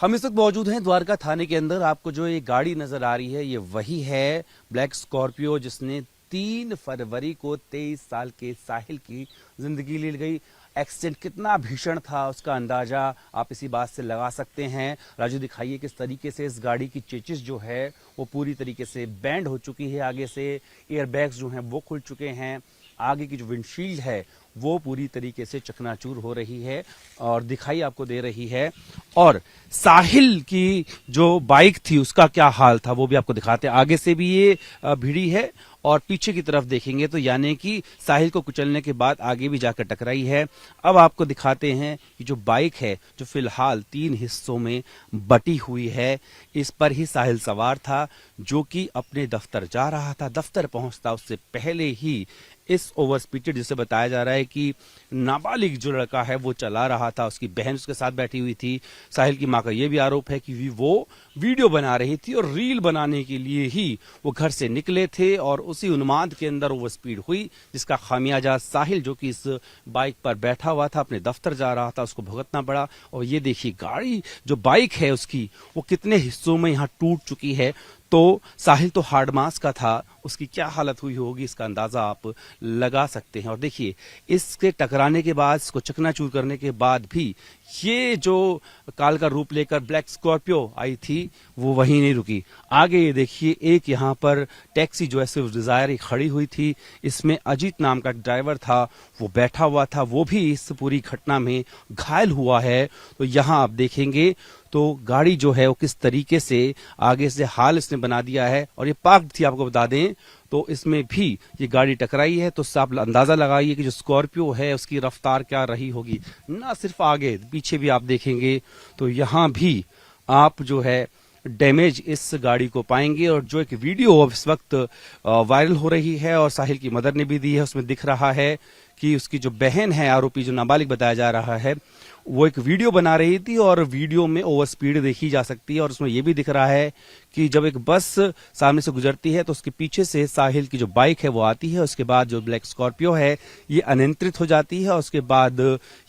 हम इस वक्त मौजूद हैं द्वारका थाने के अंदर। आपको जो ये गाड़ी नजर आ रही है ये वही है ब्लैक स्कॉर्पियो जिसने 3 फरवरी को 23 साल के साहिल की जिंदगी ले गई। एक्सीडेंट कितना भीषण था उसका अंदाजा आप इसी बात से लगा सकते हैं। राजू दिखाइए किस तरीके से इस गाड़ी की चेचिस जो है वो पूरी तरीके से बैंड हो चुकी है। आगे से एयरबैग्स जो हैं वो खुल चुके हैं। आगे की जो विंडशील्ड है वो पूरी तरीके से चकनाचूर हो रही है और दिखाई आपको दे रही है। और साहिल की जो बाइक थी उसका क्या हाल था वो भी आपको दिखाते हैं। आगे से भी ये भिड़ी है और पीछे की तरफ देखेंगे तो यानी कि साहिल को कुचलने के बाद आगे भी जाकर टकराई है। अब आपको दिखाते हैं कि जो बाइक है जो फिलहाल 3 हिस्सों में बटी हुई है, इस पर ही साहिल सवार था जो कि अपने दफ्तर जा रहा था। दफ्तर पहुंचता उससे पहले ही इस ओवर स्पीडेड जिसे बताया जा रहा है कि नाबालिग जो लड़का है वो चला रहा था, उसकी बहन उसके साथ बैठी हुई थी। साहिल की मां का ये भी आरोप है कि वो वीडियो बना रही थी और रील बनाने के लिए ही वो घर से निकले थे और उसी उन्माद के अंदर ओवर स्पीड हुई जिसका खामियाजा साहिल जो कि इस बाइक पर बैठा हुआ था अपने दफ्तर जा रहा था उसको भुगतना पड़ा। और ये देखिए गाड़ी जो बाइक है उसकी वो कितने हिस्सों में यहाँ टूट चुकी है। तो साहिल तो हार्ड मास का था, उसकी क्या हालत हुई होगी इसका अंदाजा आप लगा सकते हैं। और देखिए इसके टकराने के बाद, इसको चकनाचूर करने के बाद भी ये जो काल का रूप लेकर ब्लैक स्कॉर्पियो आई थी वो वहीं नहीं रुकी। आगे ये देखिए एक यहाँ पर टैक्सी जो है स्विफ्ट डिजायर खड़ी हुई थी, इसमें अजीत नाम का ड्राइवर था वो बैठा हुआ था, वो भी इस पूरी घटना में घायल हुआ है। तो यहाँ आप देखेंगे तो गाड़ी जो है वो किस तरीके से आगे से हाल इसने बना दिया है। और ये पार्क थी आपको बता दें तो इसमें भी ये गाड़ी टकराई है। तो आप अंदाजा लगाइए कि जो स्कॉर्पियो है उसकी रफ्तार क्या रही होगी। ना सिर्फ आगे पीछे भी आप देखेंगे तो यहाँ भी आप जो है डैमेज इस गाड़ी को पाएंगे। और जो एक वीडियो इस वक्त वायरल हो रही है और साहिल की मदर ने भी दी है, उसमें दिख रहा है कि उसकी जो बहन है आरोपी जो नाबालिग बताया जा रहा है वो एक वीडियो बना रही थी और वीडियो में ओवर स्पीड देखी जा सकती है। और उसमें यह भी दिख रहा है कि जब एक बस सामने से गुजरती है तो उसके पीछे से साहिल की जो बाइक है वो आती है। उसके बाद जो ब्लैक स्कॉर्पियो है ये अनियंत्रित हो जाती है और उसके बाद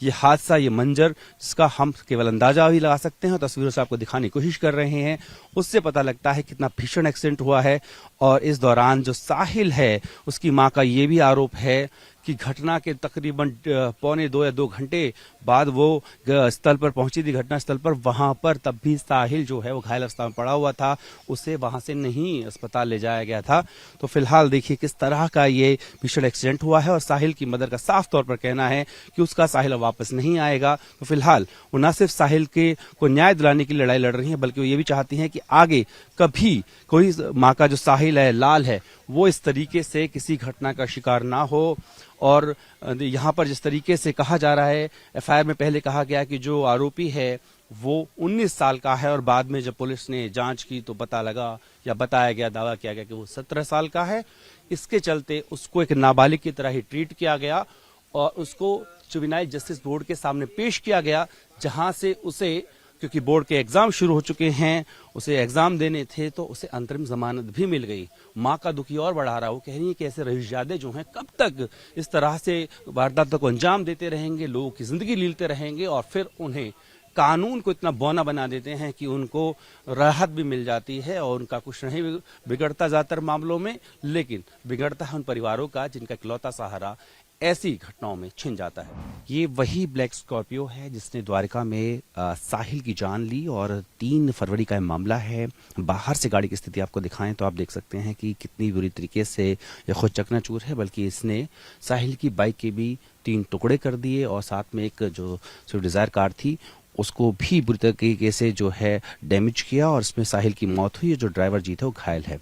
ये हादसा, ये मंजर जिसका हम केवल अंदाजा भी लगा सकते हैं, तस्वीरों से आपको दिखाने की कोशिश कर रहे हैं, उससे पता लगता है कितना भीषण एक्सीडेंट हुआ है। और इस दौरान जो साहिल है उसकी मां का ये भी आरोप है कि घटना के तकरीबन 1.25 या 2 घंटे बाद वो स्थल पर पहुंची थी, घटना स्थल पर, वहां पर तब भी साहिल जो है वो घायल अवस्था में पड़ा हुआ था, उसे वहां से नहीं अस्पताल ले जाया गया था। तो फिलहाल देखिए किस तरह का ये भीषण एक्सीडेंट हुआ है और साहिल की मदर का साफ तौर पर कहना है कि उसका साहिल वापस नहीं आएगा। तो फिलहाल वो न सिर्फ साहिल के को न्याय दिलाने की लड़ाई लड़ रही है बल्कि वो ये भी चाहती हैं कि आगे कभी कोई माँ का जो साहिल है, लाल है, वो इस तरीके से किसी घटना का शिकार ना हो। और यहाँ पर जिस तरीके से कहा जा रहा है, एफआईआर में पहले कहा गया कि जो आरोपी है वो 19 साल का है और बाद में जब पुलिस ने जांच की तो पता लगा या बताया गया, दावा किया गया कि वो 17 साल का है। इसके चलते उसको एक नाबालिग की तरह ही ट्रीट किया गया और उसको जुवेनाइल जस्टिस बोर्ड के सामने पेश किया गया, जहां से उसे, क्योंकि बोर्ड के एग्जाम शुरू हो चुके हैं, उसे एग्जाम देने थे, तो उसे अंतरिम जमानत भी मिल गई। माँ का दुखी और बढ़ा रहा, वो कह रही है कि ऐसे रईसजादे जो हैं कब तक इस तरह से वारदातों को अंजाम देते रहेंगे, लोगों की जिंदगी लीलते रहेंगे और फिर उन्हें कानून को इतना बौना बना देते हैं कि उनको राहत भी मिल जाती है और उनका कुछ नहीं बिगड़ता ज्यादातर मामलों में, लेकिन बिगड़ता है उन परिवारों का जिनका इकलौता सहारा ऐसी घटनाओं में छिन जाता है। ये वही ब्लैक स्कॉर्पियो है जिसने द्वारका में साहिल की जान ली और 3 फरवरी का मामला है। बाहर से गाड़ी की स्थिति आपको दिखाएं तो आप देख सकते हैं कि कितनी बुरी तरीके से ये खुद चकनाचूर है, बल्कि इसने साहिल की बाइक के भी 3 टुकड़े कर दिए और साथ में एक जो स्विफ्ट डिजायर कार थी उसको भी बुरी तरीके से जो है डैमेज किया और इसमें साहिल की मौत हुई। जो ड्राइवर जी थे वो घायल है।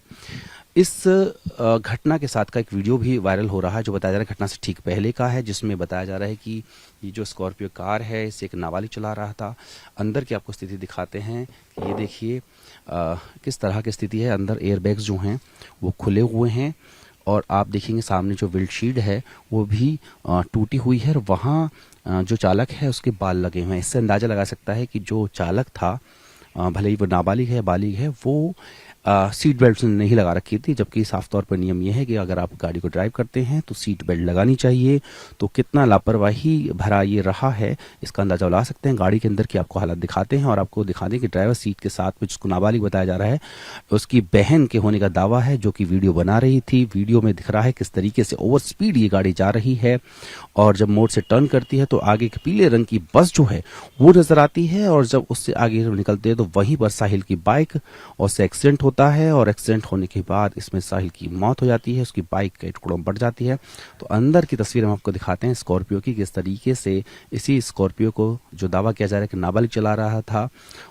इस घटना के साथ का एक वीडियो भी वायरल हो रहा है जो बताया जा रहा है घटना से ठीक पहले का है, जिसमें बताया जा रहा है कि ये जो स्कॉर्पियो कार है इसे एक नाबालिग चला रहा था। अंदर की आपको स्थिति दिखाते हैं। ये देखिए किस तरह की स्थिति है। अंदर एयरबैग्स जो हैं वो खुले हुए हैं और आप देखेंगे सामने जो विंडशील्ड है वो भी टूटी हुई है और वहाँ जो चालक है उसके बाल लगे हुए हैं। इससे अंदाजा लगा सकता है कि जो चालक था, भले ही वो नाबालिग है बालिग है, वो सीट बेल्ट उसने नहीं लगा रखी थी, जबकि साफ तौर पर नियम यह है कि अगर आप गाड़ी को ड्राइव करते हैं तो सीट बेल्ट लगानी चाहिए। तो कितना लापरवाही भरा ये रहा है इसका अंदाजा ला सकते हैं। गाड़ी के अंदर की आपको हालत दिखाते हैं और आपको दिखा दें कि ड्राइवर सीट के साथ में जिसको नाबालिग बताया जा रहा है उसकी बहन के होने का दावा है, जो कि वीडियो बना रही थी। वीडियो में दिख रहा है किस तरीके से ओवर स्पीड ये गाड़ी जा रही है और जब मोड़ से टर्न करती है तो आगे की पीले रंग की बस जो है वो नजर आती है और जब उससे आगे निकलते हैं तो वहीं पर साहिल की बाइक और से एक्सीडेंट होता है और एक्सीडेंट होने के बाद इसमें साहिल की मौत हो जाती है, उसकी बाइक कई टुकड़ों में बट जाती है। तो अंदर की तस्वीर हम आपको दिखाते हैं स्कॉर्पियो की, किस तरीके से इसी स्कॉर्पियो को जो दावा किया जा रहा है कि नाबालिग चला रहा था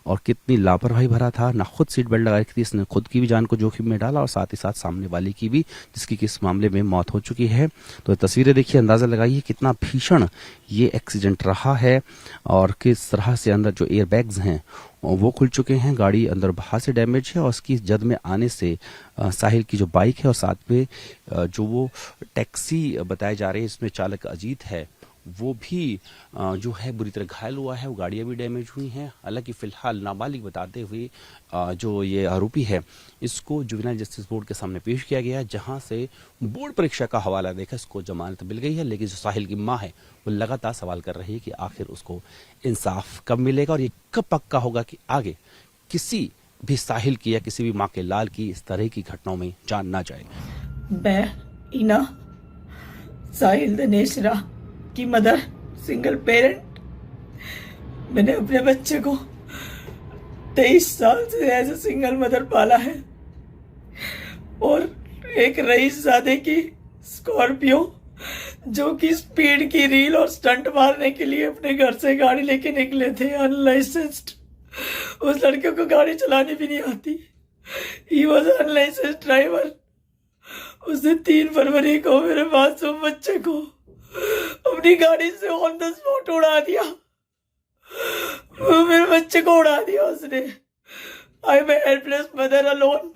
और कितनी लापरवाही भरा था, ना खुद सीट बेल्ट लगा रखी थी, इसने खुद की भी जान को जोखिम में डाला और साथ ही साथ सामने वाले की भी, जिसकी किस मामले में मौत हो चुकी है। तो तस्वीरें देखिए, अंदाजा लगाइए कितना भीषण ये एक्सीडेंट रहा है और किस तरह से अंदर जो एयर बैग्स हैं वो खुल चुके हैं, गाड़ी अंदर बाहर से डैमेज है और उसकी जद में आने से साहिल की जो बाइक है और साथ में जो वो टैक्सी बताए जा रहे हैं इसमें चालक अजीत है वो भी जो है बुरी तरह घायल हुआ है, वो गाड़ियां भी डैमेज हुई हैं। हालांकि फिलहाल नाबालिग बताते हुए जो ये आरोपी है इसको जुवेनाइल जस्टिस बोर्ड के सामने पेश किया गया, जहां से बोर्ड परीक्षा का हवाला देकर इसको जमानत मिल गई है। लेकिन जो साहिल की मां है वो लगातार सवाल कर रही है कि आखिर उसको इंसाफ कब मिलेगा और ये कब पक्का होगा कि आगे किसी भी साहिल की या किसी भी माँ के लाल की इस तरह की घटनाओं में जान ना जाए। मैं इना साहिल दिनेशरा की मदर, सिंगल पेरेंट। मैंने अपने बच्चे को 23 साल से एज ए सिंगल मदर पाला है और एक रईसजादे की स्कॉर्पियो जो कि स्पीड की रील और स्टंट मारने के लिए अपने घर से गाड़ी लेके निकले थे अनलाइसेंस्ड। उस लड़के को गाड़ी चलानी भी नहीं आती, ही वॉज अनलाइसेंस्ड ड्राइवर। उसने 3 फरवरी को मेरे मासूम बच्चे को अपनी गाड़ी से ऑन द स्पॉट उड़ा दिया। वो मेरे बच्चे को उड़ा दिया उसने। I am a helpless mother alone.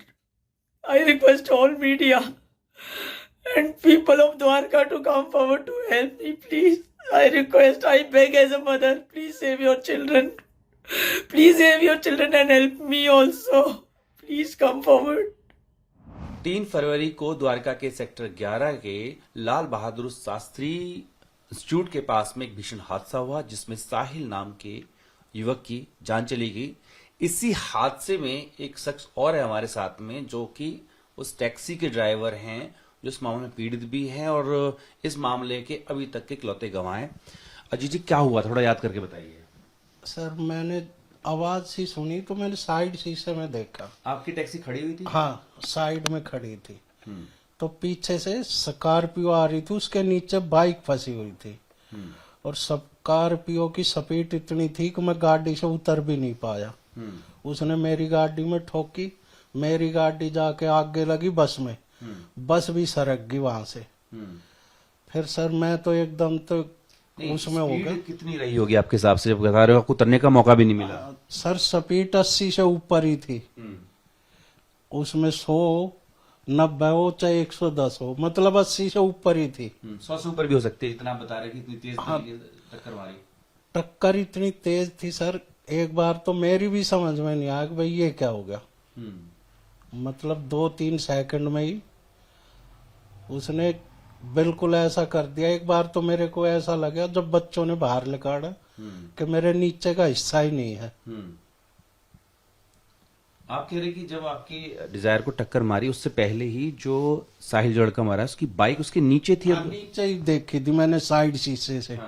I request all media and people of Dwarka to come forward to help me, please. I request, I beg as a mother, please save your children. Please save your children and help me also. Please come forward. 3 फरवरी को द्वारका के sector 11 के Lal Bahadur Shastri institute के पास में एक भीषण हादसा हुआ जिसमें साहिल नाम के युवक की जान चली गई। इसी हादसे में एक शख्स और है हमारे साथ में जो कि उस टैक्सी के ड्राइवर हैं जो इस मामले में पीड़ित भी हैं और इस मामले के अभी तक के इकलौते गवाह हैं। अजीत जी, क्या हुआ, थोड़ा याद करके बताइए। सर, मैंने आवाज सी सुनी तो मैंने साइड शीशे में देखा। आपकी टैक्सी खड़ी हुई थी? हाँ, साइड में खड़ी थी। तो पीछे से स्कॉर्पियो आ रही थी, उसके नीचे बाइक फंसी हुई थी और स्कॉर्पियो की स्पीड इतनी थी कि मैं गाड़ी से उतर भी नहीं पाया। उसने मेरी गाड़ी में ठोकी, मेरी गाड़ी जाके आगे लगी बस में, बस भी सरक गई वहां से। फिर सर मैं तो एकदम तो उसमें हो गया। कितनी रही होगी आपके हिसाब से, जब बता रहे हो आपको उतरने का मौका भी नहीं मिला? सर स्पीड 80 से ऊपर ही थी। उसमें 100, 90 हो चाहे 110 हो, मतलब 80 से ऊपर ही थी। 100 से ऊपर भी हो सकती है, इतना बता रहे कि इतनी तेज टक्कर मारी। टक्कर इतनी तेज थी सर, एक बार तो मेरी भी समझ में नहीं आया कि भाई ये क्या हो गया। मतलब 2-3 सेकंड में ही उसने बिल्कुल ऐसा कर दिया। एक बार तो मेरे को ऐसा लगा जब बच्चों ने बाहर निकाला कि मेरे नीचे का हिस्सा ही नहीं है। आप कह रहे कि जब आपकी डिजायर को टक्कर मारी उससे पहले ही जो साहिल जो लड़का मारा उसकी बाइक उसके नीचे थी? नीचे ही देखी थी मैंने साइड शीशे से।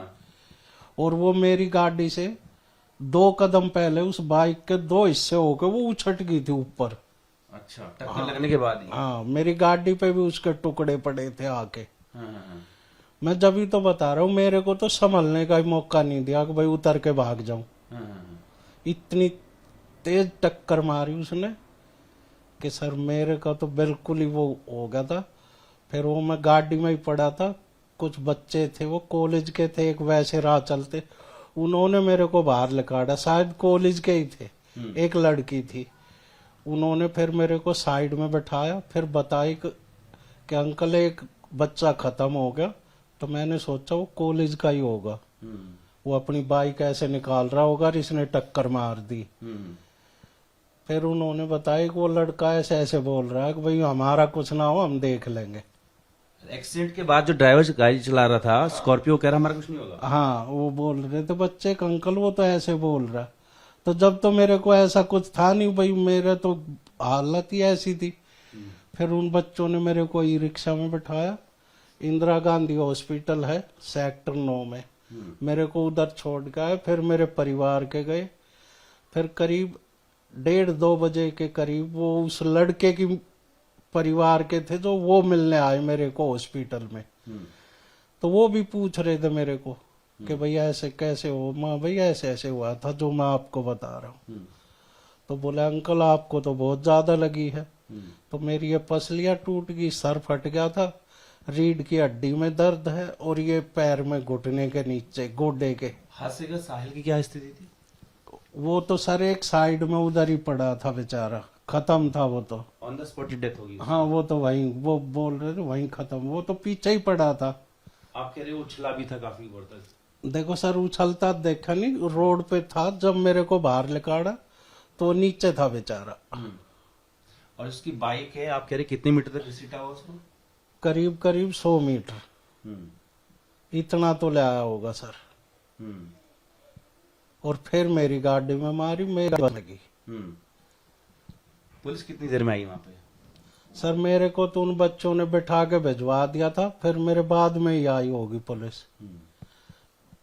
और वो मेरी गाड़ी से 2 कदम पहले उस बाइक के 2 हिस्से होकर वो उछट गई थी ऊपर। अच्छा, टक्कर लगने के बाद ही? हाँ, मेरी गाड़ी पे भी उसके टुकड़े पड़े थे आके। मैं जब ही तो बता रहा हूँ, मेरे को तो संभलने का ही मौका नहीं दिया कि भाई उतर के भाग जाऊं। इतनी तेज टक्कर मारी उसने कि सर मेरे का तो बिल्कुल ही वो हो गया था। फिर वो मैं गाड़ी में ही पड़ा था, कुछ बच्चे थे वो कॉलेज के थे, एक वैसे राह चलते, उन्होंने मेरे को बाहर निकाला, शायद कॉलेज के ही थे, एक लड़की थी। उन्होंने फिर मेरे को साइड में बैठाया, फिर बताई कि अंकल एक बच्चा खत्म हो गया। तो मैंने सोचा वो कॉलेज का ही होगा, वो अपनी बाइक ऐसे निकाल रहा होगा और इसने टक्कर मार दी। फिर उन्होंने बताया कि वो लड़का ऐसे ऐसे बोल रहा है कि भाई हमारा कुछ ना हो, हम देख लेंगे। एक्सीडेंट के बाद जो ड्राइवर गाड़ी चला रहा था स्कॉर्पियो, कह रहा हमारा कुछ नहीं होगा। हाँ, वो बोल रहे थे बच्चे का अंकल वो तो ऐसे बोल रहा। तो जब तो मेरे को ऐसा कुछ था नहीं भाई, मेरे तो हालत ही ऐसी थी। फिर उन बच्चों ने मेरे को ई रिक्शा में बिठाया, इंदिरा गांधी हॉस्पिटल है सेक्टर 9 में, मेरे को उधर छोड़ के आए। फिर मेरे परिवार के गए। फिर करीब 1:30-2 बजे के करीब वो उस लड़के की परिवार के थे जो वो मिलने आए मेरे को हॉस्पिटल में। तो वो भी पूछ रहे थे मेरे को कि भाई ऐसे कैसे हो। माँ भाई ऐसे ऐसे हुआ था जो मैं आपको बता रहा हूँ। तो बोले अंकल आपको तो बहुत ज्यादा लगी है। तो मेरी ये पसलियां टूट गई, सर फट गया था, रीढ़ की हड्डी में दर्द है और ये पैर में घुटने के नीचे गोडे के। हादसे का साहिल की क्या स्थिति थी? वो तो सर एक साइड में उधर ही पड़ा था बेचारा, खत्म था वो तो। ऑन द स्पॉट डेथ होगी। हाँ, वो तो वहीं, वो बोल रहे थे वहीं खत्म, वो तो पीछे ही पड़ा था। आप कह रहे हो उछला भी था काफी देर तक? देखो सर, उछलता देखा नहीं, रोड पे था। जब मेरे को बाहर निकाला तो नीचे था बेचारा। और उसकी बाइक है, आप कह रहे कितने मीटर तक घसीटा हुआ उसको? करीब करीब 100 मीटर इतना तो ले आया होगा सर। और फिर मेरी गाड़ी में मारी, मेरी लगी। पुलिस कितनी देर में आई वहां पे? सर मेरे को तो उन बच्चों ने बिठा के भिजवा दिया था, फिर मेरे बाद में ही आई होगी पुलिस।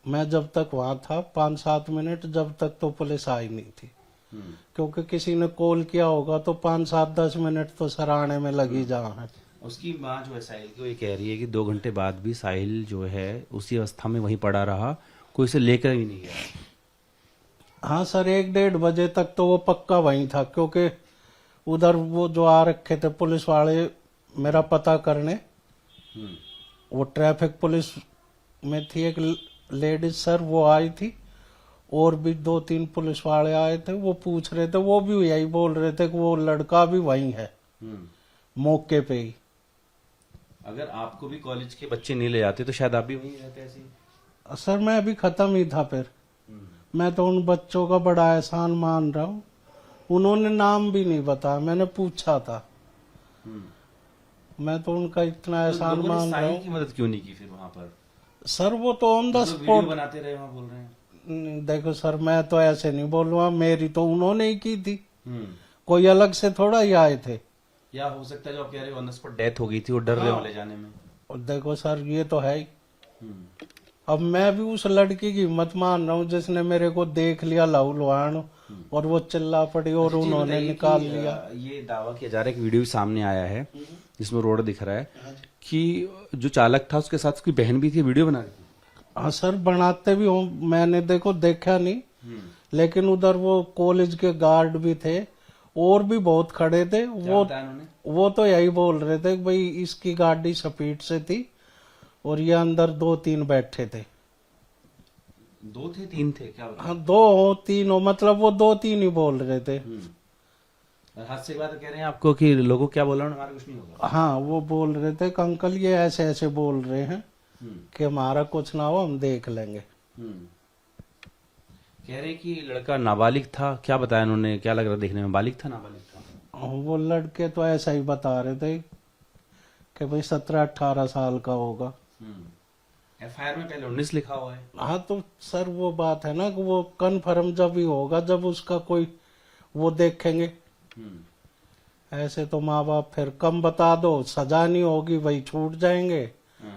मैं जब तक वहां था 5-7 मिनट, जब तक तो पुलिस आई नहीं थी। क्योंकि किसी ने कॉल किया होगा तो 5-7-10 मिनट तो सर आने में लगी जा है। उसकी माँ जो है साहिल की, वो ये कह रही है कि 2 घंटे बाद भी साहिल जो है उसी अवस्था में वहीं पड़ा रहा, कोई उसे लेकर ही नहीं गया। हाँ सर, 1-1:30 बजे तक तो वो पक्का वहीं था, क्योंकि उधर वो जो आ रखे थे पुलिस वाले मेरा पता करने, वो ट्रैफिक पुलिस में थी एक लेडीज सर, वो आई थी। और भी 2-3 पुलिस वाले आए थे, वो पूछ रहे थे, वो भी यही बोल रहे थे कि वो लड़का भी वहीं है मौके पे ही। अगर आपको भी कॉलेज के बच्चे नहीं ले जाते तो शायद आप भी वहीं रहते ऐसे। सर मैं अभी खत्म ही था। फिर मैं तो उन बच्चों का बड़ा एहसान मान रहा हूँ। उन्होंने नाम भी नहीं बताया, मैंने पूछा था। मैं तो उनका इतना एहसान मान रहा हूँ। की मदद क्यों नहीं की फिर वहां पर? सर वो तो ऑन द स्पॉट बनाते रहे वहां, बोल रहे हैं। देखो सर, मैं तो ऐसे नहीं बोल रहा, मेरी तो उन्होंने ही की थी, कोई अलग से थोड़ा ही आए थे। या हो सकता है जो आप कह रहे हो ऑन द स्पॉट डेथ हो गई थी, वो डर रहे हो ले जाने में। और देखो सर, ये तो है ही। अब मैं भी उस लड़की की हिम्मत मान रहा हूँ जिसने मेरे को देख लिया लहू लुहान और वो चिल्ला पड़ी और उन्होंने निकाल लिया। ये दावा किया जा रहा है कि वीडियो सामने आया है जिसमें रोड दिख रहा है कि जो चालक था उसके साथ उसकी बहन भी थी, वीडियो बना रही थी। हाँ सर, बनाते भी हो, मैंने देखो देखा नहीं, लेकिन उधर वो कॉलेज के गार्ड भी थे और भी बहुत खड़े थे। वो तो यही बोल रहे थे कि भाई इसकी गाड़ी स्पीड से थी और ये अंदर 2-3 बैठे थे। 2 थे 3 थे क्या? हाँ, 2-3 हो, मतलब वो 2-3 ही बोल रहे थे। हादसे के बाद कह रहे हैं आपको कि लोगों क्या बोल रहे हैं, हमारा कुछ नहीं होगा। हाँ, वो बोल रहे थे कि अंकल ये ऐसे ऐसे बोल रहे हैं कि हमारा कुछ ना हो, हम देख लेंगे। कह रहे कि लड़का नाबालिग था, क्या बताया उन्होंने? क्या लग रहा देखने में, बालिग था नाबालिग था? वो लड़के तो ऐसा ही बता रहे थे कि भाई 17-18 साल का होगा। एफआईआर में पहले 19 लिखा हुआ है। हाँ, तो सर वो बात है ना कि वो कन्फर्म जब ही होगा जब उसका कोई वो देखेंगे। ऐसे तो माँ बाप फिर कम बता दो, सजा नहीं होगी, भाई छूट जाएंगे।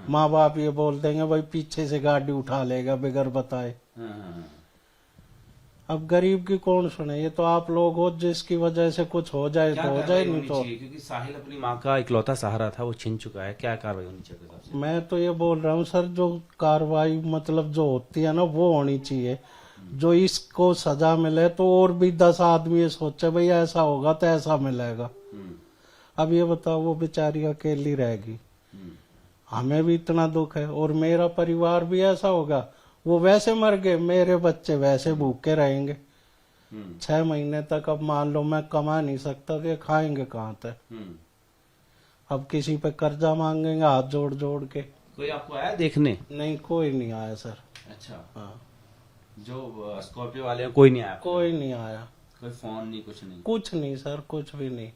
माँ बाप ये बोल देंगे भाई पीछे से गाड़ी उठा लेगा बगैर बताए। अब गरीब की कौन सुने, ये तो आप लोग हो जिसकी वजह से कुछ हो जाए तो हो जाए, नहीं तो। क्योंकि साहिल अपनी माँ का इकलौता सहारा था, वो छिन चुका है, क्या कार्रवाई होनी चाहिए? मैं तो ये बोल रहा हूँ सर, जो कार्रवाई मतलब जो होती है ना वो होनी चाहिए। जो इसको सजा मिले तो और भी 10 आदमी ये सोचे भाई ऐसा होगा तो ऐसा मिलेगा। अब ये बताओ, वो बेचारी अकेली रहेगी, हमें भी इतना दुख है और मेरा परिवार भी ऐसा होगा। वो वैसे मर गए, मेरे बच्चे वैसे भूखे रहेंगे 6 महीने तक। अब मान लो मैं कमा नहीं सकता तो ये खाएंगे कहाँ तक? अब किसी पे कर्जा मांगेंगे हाथ जोड़ जोड़ के। कोई आपको आया देखने? नहीं, कोई नहीं आया सर। अच्छा। हाँ, जो स्कॉर्पियो वाले हैं कोई नहीं आया? कोई नहीं आया। कोई फोन नहीं, कुछ नहीं? कुछ नहीं सर, कुछ भी नहीं।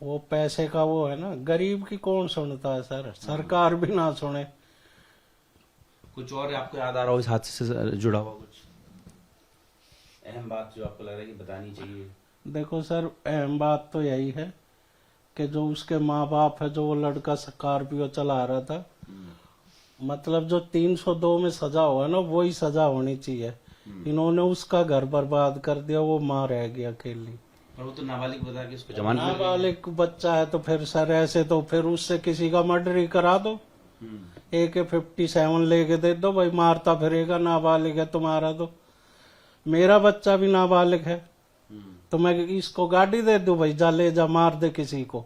वो पैसे का वो है ना, गरीब की कौन सुनता है सर, सरकार भी ना सुने। कुछ और आपको याद आ रहा हो इस हादसे से जुड़ा हुआ, कुछ अहम बात जो आपको लग रहा है कि बतानी चाहिए? देखो सर, अहम बात तो यही है कि जो उसके माँ बाप है, जो वो लड़का स्कॉर्पियो चला रहा था, मतलब जो 302 में सजा हुआ ना, वही सजा होनी चाहिए। इन्होंने उसका घर बर्बाद कर दिया, वो माँ रह गई अकेली। और वो तो नाबालिग बता के उसको जमानत मिल गई। नाबालिग बच्चा है तो फिर सर ऐसे तो फिर उससे किसी का मर्डर ही करा दो, AK-57 लेके दे दो भाई, मारता फिरेगा, नाबालिग है तुम्हारा तो। मेरा बच्चा भी नाबालिग है तो मैं इसको गाड़ी दे दूं भाई, जा ले जा मार दे किसी को,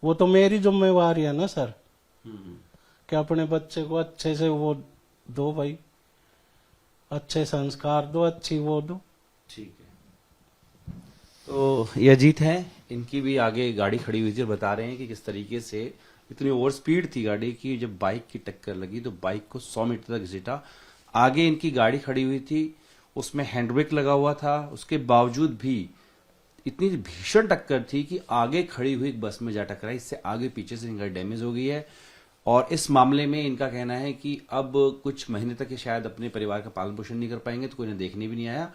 वो तो मेरी जिम्मेवारी है ना सर, कि अपने बच्चे को अच्छे से वो दो भाई, अच्छे संस्कार दो, अच्छी वो दो। ठीक है। तो ये अजीत है, इनकी भी आगे गाड़ी खड़ी हुई थी और बता रहे हैं कि किस तरीके से इतनी ओवर स्पीड थी गाड़ी की, जब बाइक की टक्कर लगी तो बाइक को 100 मीटर तक घसीटा। आगे इनकी गाड़ी खड़ी हुई थी, उसमें हैंड ब्रेक लगा हुआ था, उसके बावजूद भी इतनी भीषण टक्कर थी कि आगे खड़ी हुई एक बस में जा टकराई। इससे आगे पीछे से इनका डैमेज हो गई है और इस मामले में इनका कहना है कि अब कुछ महीने तक ये शायद अपने परिवार का पालन पोषण नहीं कर पाएंगे, तो कोई इन्हें देखने भी नहीं आया।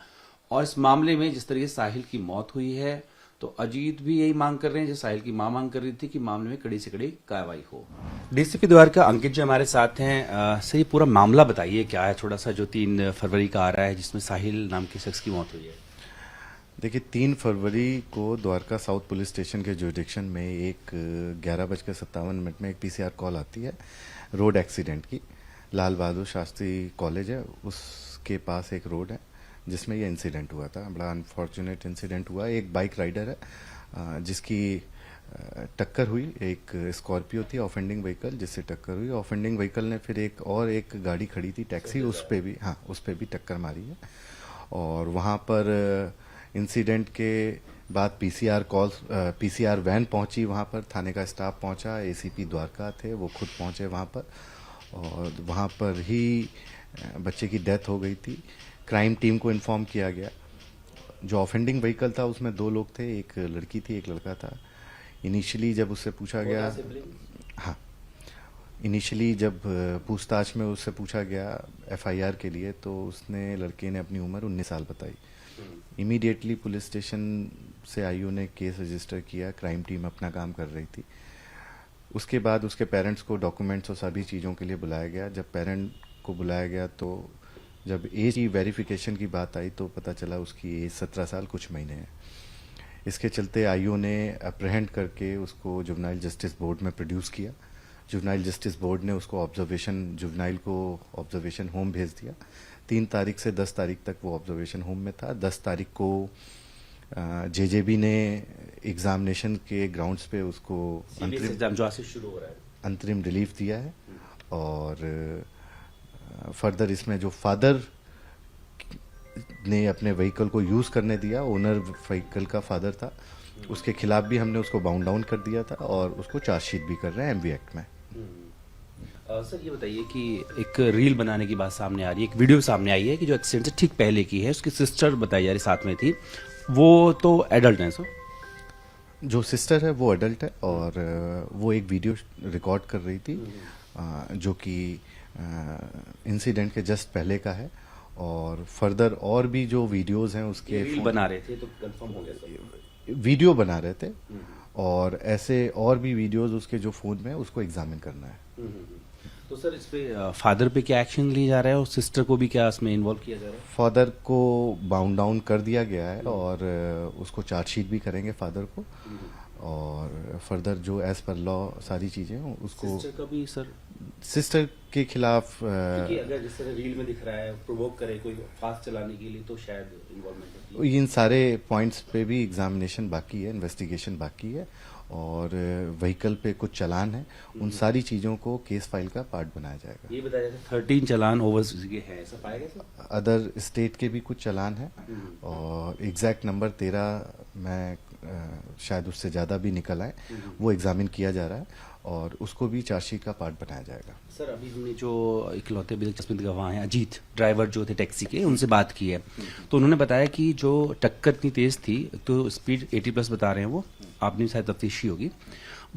और इस मामले में जिस तरीके से साहिल की मौत हुई है, तो अजीत भी यही मांग कर रहे हैं जो साहिल की मां मांग कर रही थी कि मामले में कड़ी से कड़ी कार्रवाई हो। डीसीपी द्वारका अंकित जी हमारे साथ हैं। सर, ये पूरा मामला बताइए क्या है, थोड़ा सा, जो 3 फरवरी का आ रहा है जिसमें साहिल नाम के शख्स की मौत हुई है। देखिए, 3 फरवरी को द्वारका साउथ पुलिस स्टेशन के जुरिडिक्शन में एक 11:57 में एक PCR कॉल आती है रोड एक्सीडेंट की। लाल बहादुर शास्त्री कॉलेज है, उसके पास एक रोड है जिसमें ये इंसिडेंट हुआ था। बड़ा अनफॉर्चुनेट इंसिडेंट हुआ। एक बाइक राइडर है जिसकी टक्कर हुई, एक स्कॉर्पियो थी ऑफेंडिंग व्हीकल, जिससे टक्कर हुई। ऑफेंडिंग व्हीकल ने फिर एक गाड़ी खड़ी थी टैक्सी, उस पर भी टक्कर मारी है। और वहाँ पर इंसिडेंट के बाद PCR वैन पहुंची वहाँ पर, थाने का स्टाफ पहुंचा, ACP द्वारका थे, वो खुद पहुंचे वहाँ पर और वहाँ पर ही बच्चे की डेथ हो गई थी। क्राइम टीम को इन्फॉर्म किया गया। जो ऑफेंडिंग व्हीकल था उसमें 2 लोग थे, एक लड़की थी, एक लड़का था। इनिशियली जब उससे पूछा गया, हाँ, इनिशियली जब पूछताछ में उससे पूछा गया FIR के लिए, तो उसने, लड़के ने अपनी उम्र 19 साल बताई। इमीडिएटली पुलिस स्टेशन से IO ने केस रजिस्टर किया, क्राइम टीम अपना काम कर रही थी। उसके बाद उसके पेरेंट्स को डॉक्यूमेंट्स और सभी चीज़ों के लिए बुलाया गया। जब पेरेंट को बुलाया गया तो जब एज की वेरिफिकेशन की बात आई तो पता चला उसकी एज 17 साल कुछ महीने है। इसके चलते IO ने अप्रहेंड करके उसको जुवेनाइल जस्टिस बोर्ड में प्रोड्यूस किया। जुवेनाइल जस्टिस बोर्ड ने उसको जुवेनाइल को ऑब्जर्वेशन होम भेज दिया। 3 तारीख से 10 तारीख तक वो ऑब्जर्वेशन होम में था। 10 तारीख को JJB ने एग्जामिनेशन के ग्राउंड्स पे उसको अंतरिम रिलीफ दिया है। और फर्दर इसमें जो फादर ने अपने व्हीकल को यूज़ करने दिया, ओनर व्हीकल का फादर था, उसके खिलाफ भी हमने उसको बाउंड डाउन कर दिया था और उसको चार्जशीट भी कर रहे हैं MV एक्ट में। सर, ये बताइए कि एक रील बनाने की बात सामने आ रही है, एक वीडियो सामने आई है कि जो एक्सीडेंट से ठीक पहले की है, उसकी सिस्टर बताई जा रही साथ में थी, वो तो एडल्ट है। सर, जो सिस्टर है वो एडल्ट है और वो एक वीडियो रिकॉर्ड कर रही थी जो कि इंसिडेंट के जस्ट पहले का है। और फर्दर और भी जो वीडियोस हैं उसके रील बना रहे थे तो कंफर्म हो गया सर। वीडियो बना रहे थे और ऐसे और भी वीडियोस उसके जो फोन में, उसको एग्जामिन करना है। तो सर, इस पे फादर पे क्या एक्शन लिया जा रहा है और सिस्टर को भी क्या इसमें इन्वॉल्व किया जा रहा है? फादर को बाउंड डाउन कर दिया गया है और उसको चार्जशीट भी करेंगे फादर को। और फर्दर जो एज पर लॉ सारी चीजें उसको, सिस्टर का भी सर, सिस्टर के खिलाफ क्योंकि अगर जिस तरह रील में दिख रहा है प्रोवोक करे कोई फास्ट चलाने के लिए तो शायद इन्वॉल्वमेंट होती है। इन सारे पॉइंट्स पे भी एग्जामिनेशन बाकी है, इन्वेस्टिगेशन बाकी है और व्हीकल पे कुछ चालान है, उन सारी चीजों को केस फाइल का पार्ट बनाया जाएगा। ये बताया जाता है 13 चालान ओवर के हैं, ऐसा पाया गया सर? अदर स्टेट के भी कुछ चालान है और एग्जैक्ट नंबर 13 मैं शायद उससे ज़्यादा भी निकल आए, वो एग्जामिन किया जा रहा है। और उसको भी चार्जशीट का पार्ट बनाया जाएगा। सर अभी हमने जो इकलौते दिलचस्प गवाह हैं अजीत ड्राइवर जो थे टैक्सी के, उनसे बात की है तो उन्होंने बताया कि जो टक्कर इतनी तेज थी, तो स्पीड 80+ बता रहे हैं वो, आपने शायद तफ्तीशी होगी,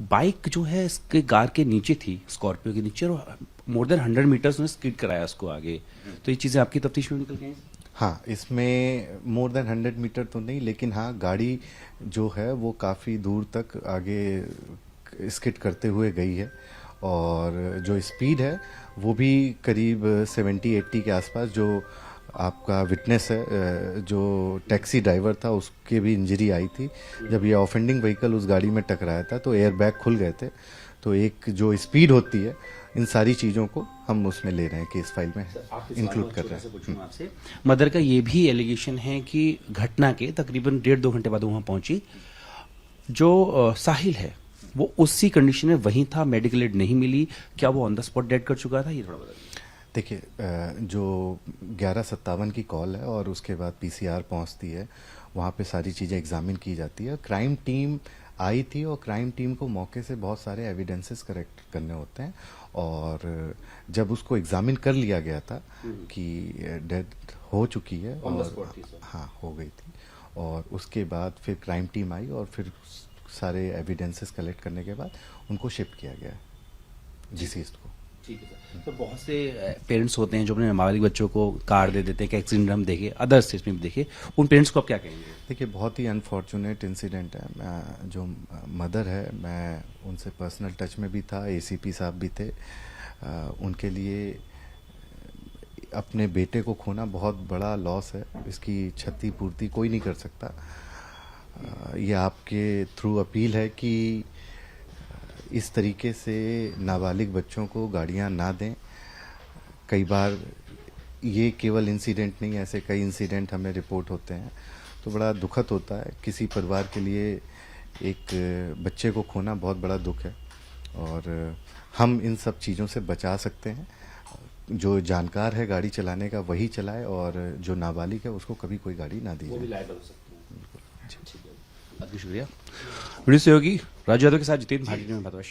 बाइक जो है इसके कार के नीचे थी, स्कॉर्पियो के नीचे, और मोर देन 100 मीटर्स उन्हें स्किड कराया उसको आगे। तो ये चीज़ें आपकी तफ्तीश में निकल गई? हाँ, इसमें मोर देन 100 मीटर तो नहीं, लेकिन हाँ गाड़ी जो है वो काफ़ी दूर तक आगे स्किड करते हुए गई है, और जो स्पीड है वो भी करीब 70-80 के आसपास। जो आपका विटनेस है, जो टैक्सी ड्राइवर था, उसके भी इंजरी आई थी जब ये ऑफेंडिंग व्हीकल उस गाड़ी में टकराया था, तो एयर बैग खुल गए थे। तो एक जो स्पीड होती है, इन सारी चीज़ों को हम उसमें ले रहे हैं, केस फाइल में इंक्लूड कर रहे हैं। आपसे मदर का ये भी एलिगेशन है कि घटना के तकरीबन 1.5-2 घंटे बाद वहां पहुंची, जो साहिल है वो उसी कंडीशन में वहीं था, मेडिकल एड नहीं मिली, क्या वो ऑन द स्पॉट डेड कर चुका था? ये थोड़ा बता दीजिए। देखिए, जो 11:57 की कॉल है और उसके बाद पीसीआर पहुंचती है, वहाँ पे सारी चीज़ें एग्जामिन की जाती है। क्राइम टीम आई थी और क्राइम टीम को मौके से बहुत सारे एविडेंसेस कलेक्ट करने होते हैं, और जब उसको एग्जामिन कर लिया गया था कि डेथ हो चुकी है, और हाँ हो गई थी, और उसके बाद फिर क्राइम टीम आई और फिर सारे एविडेंसेस कलेक्ट करने के बाद उनको शिफ्ट किया गया डिसीज्ड को। ठीक है सर। तो बहुत से पेरेंट्स होते हैं जो अपने नाबालिग बच्चों को कार दे देते हैं कि एक्सीडेंट हम देखे, अदर स्टेट्स में भी देखे, उन पेरेंट्स को आप क्या कहेंगे? देखिए, बहुत ही अनफॉर्चुनेट इंसिडेंट है। मैं जो मदर है, मैं उनसे पर्सनल टच में भी था, एसीपी साहब भी थे। उनके लिए अपने बेटे को खोना बहुत बड़ा लॉस है, इसकी क्षतिपूर्ति कोई नहीं कर सकता। ये आपके थ्रू अपील है कि इस तरीके से नाबालिग बच्चों को गाड़ियां ना दें। कई बार ये केवल इंसिडेंट नहीं, ऐसे कई इंसिडेंट हमें रिपोर्ट होते हैं, तो बड़ा दुखद होता है। किसी परिवार के लिए एक बच्चे को खोना बहुत बड़ा दुख है, और हम इन सब चीज़ों से बचा सकते हैं। जो जानकार है गाड़ी चलाने का वही चलाए, और जो नाबालिग है उसको कभी कोई गाड़ी ना दी वो भी जाए। लायबल हो सकते हैं। ठीक है, बहुत शुक्रिया। वीडियो सहयोगी राजू यादव के साथ जितेंद्र भाटी में भतवश।